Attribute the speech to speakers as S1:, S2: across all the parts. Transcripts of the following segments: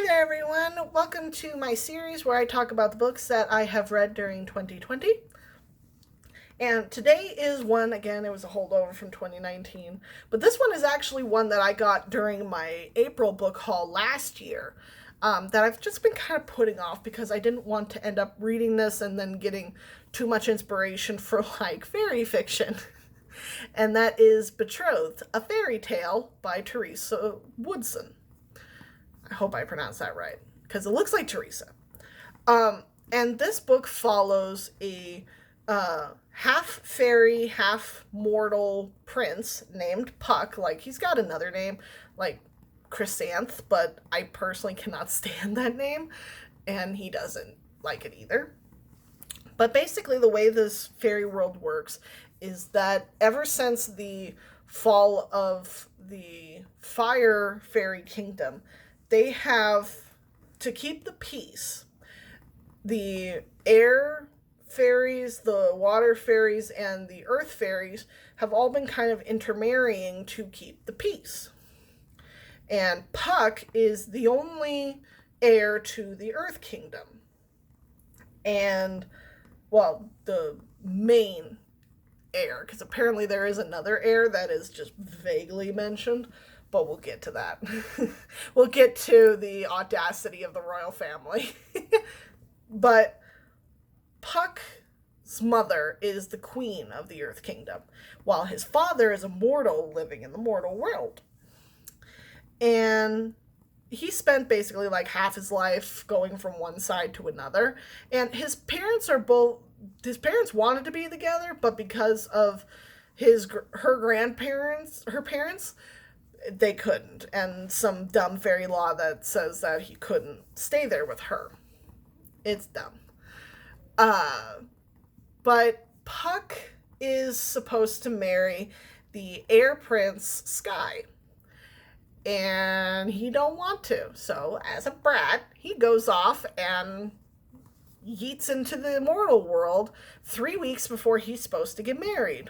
S1: Hi there, everyone. Welcome to my series where I talk about the books that I have read during 2020. And today is one, again, it was a holdover from 2019, but this one is actually one that I got during my April book haul last year. That I've just been kind of putting off because I didn't want to end up reading this and then getting too much inspiration for like fairy fiction. And that is Betrothed, a Fairy Tale by Therese Woodson. I hope I pronounced that right because it looks like Teresa. And this book follows a half fairy, half mortal prince named Puck. Like, he's got another name, like Chrysanth, but I personally cannot stand that name, and he doesn't like it either. But basically, the way this fairy world works is that ever since the fall of the fire fairy kingdom, they have, to keep the peace, the air fairies, the water fairies, and the earth fairies have all been kind of intermarrying to keep the peace. And Puck is the only heir to the earth kingdom. And, well, the main heir, because apparently there is another heir that is just vaguely mentioned, but we'll get to that. We'll get to the audacity of the royal family. But Puck's mother is the queen of the Earth Kingdom, while his father is a mortal living in the mortal world. And he spent basically like half his life going from one side to another. And his parents wanted to be together, but because of her parents, they couldn't. And some dumb fairy law that says that he couldn't stay there with her. It's dumb. But Puck is supposed to marry the heir prince Sky. And he don't want to. So, as a brat, he goes off and yeets into the immortal world 3 weeks before he's supposed to get married.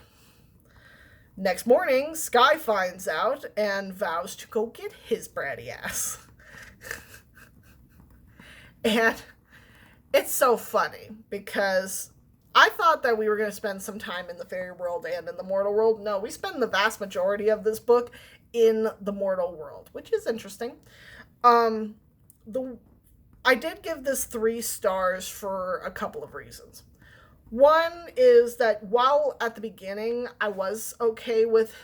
S1: Next morning, Sky finds out and vows to go get his bratty ass. And it's so funny because I thought that we were going to spend some time in the fairy world and in the mortal world. No, we spend the vast majority of this book in the mortal world, which is interesting. I did give this 3 stars for a couple of reasons. One is that while at the beginning I was okay with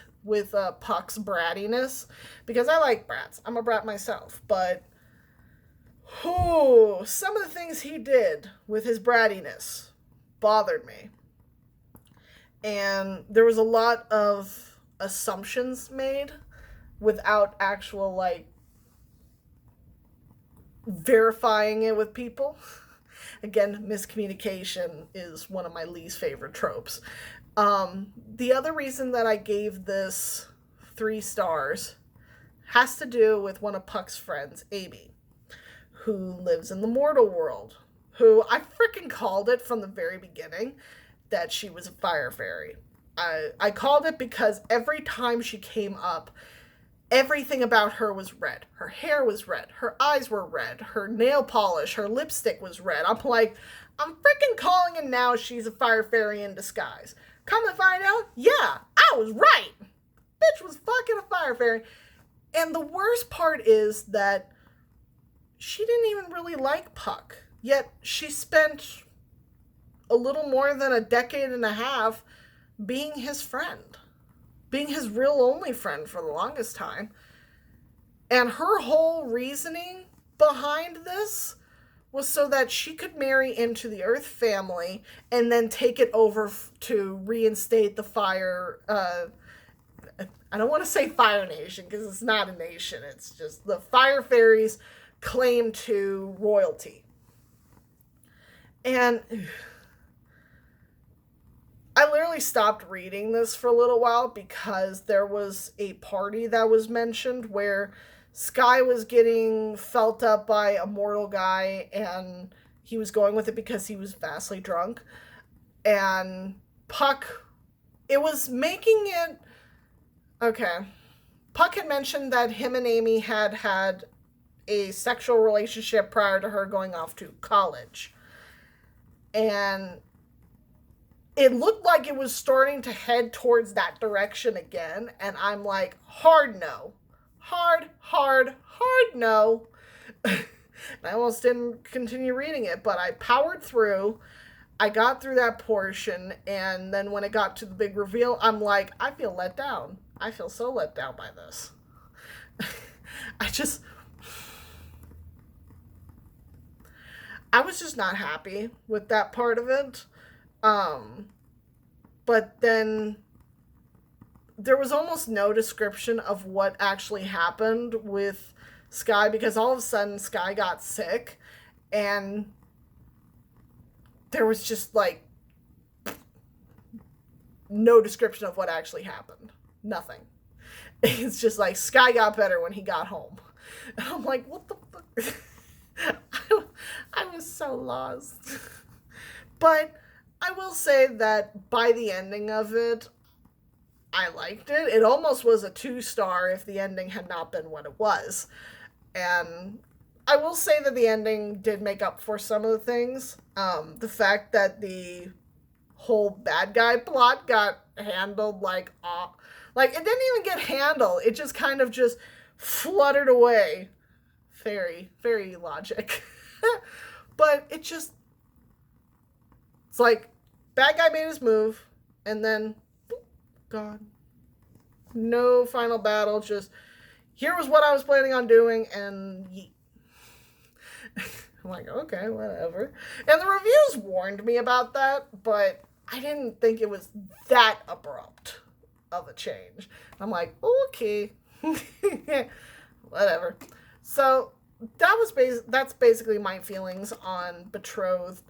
S1: Puck's brattiness, because I like brats. I'm a brat myself, but some of the things he did with his brattiness bothered me. And there was a lot of assumptions made without actual, like, verifying it with people. Again, miscommunication is one of my least favorite tropes. The other reason that I gave this 3 stars has to do with one of Puck's friends, Amy, who lives in the mortal world, who I freaking called it from the very beginning that she was a fire fairy. I called it because every time she came up, everything about her was red. Her hair was red. Her eyes were red. Her nail polish, her lipstick was red. I'm like, I'm freaking calling it now. She's a fire fairy in disguise. Come to find out, yeah, I was right. Bitch was fucking a fire fairy. And the worst part is that she didn't even really like Puck. Yet she spent a little more than a decade and a half being his friend. Being his real only friend for the longest time. And her whole reasoning behind this was so that she could marry into the Earth family and then take it over to reinstate the fire. I don't want to say Fire Nation because it's not a nation. It's just the fire fairies' claim to royalty. And I literally stopped reading this for a little while because there was a party that was mentioned where Sky was getting felt up by a mortal guy and he was going with it because he was vastly drunk. And Puck, it was making it... Okay. Puck had mentioned that him and Amy had a sexual relationship prior to her going off to college. And it looked like it was starting to head towards that direction again. And I'm like, hard no. Hard, hard, hard no. I almost didn't continue reading it, but I powered through. I got through that portion, and then when it got to the big reveal, I'm like, I feel let down. I feel so let down by this. I was just not happy with that part of it. But then there was almost no description of what actually happened with Sky, because all of a sudden Sky got sick, and there was just like no description of what actually happened. Nothing. It's just like Sky got better when he got home. And I'm like, what the fuck? I was so lost. But I will say that by the ending of it, I liked it. It almost was a 2-star if the ending had not been what it was. And I will say that the ending did make up for some of the things. The fact that the whole bad guy plot got handled like it didn't even get handled. It just kind of just fluttered away. Fairy logic. But it's like bad guy made his move and then boop, gone. No final battle, just here was what I was planning on doing, and yeet. I'm like, okay, whatever. And the reviews warned me about that, but I didn't think it was that abrupt of a change. I'm like, okay, whatever. So that's basically my feelings on Betrothed.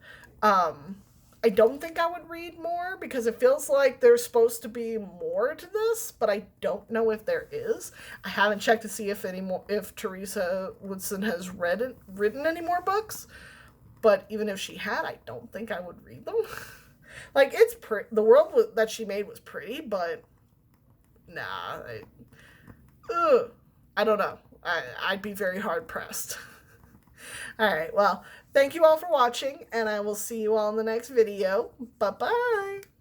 S1: I don't think I would read more because it feels like there's supposed to be more to this, but I don't know if there is. I haven't checked to see if Therese Woodson has written any more books, but even if she had, I don't think I would read them. Like, it's the world that she made was pretty, but nah, I don't know. I'd be very hard pressed. All right, well, thank you all for watching, and I will see you all in the next video. Bye-bye.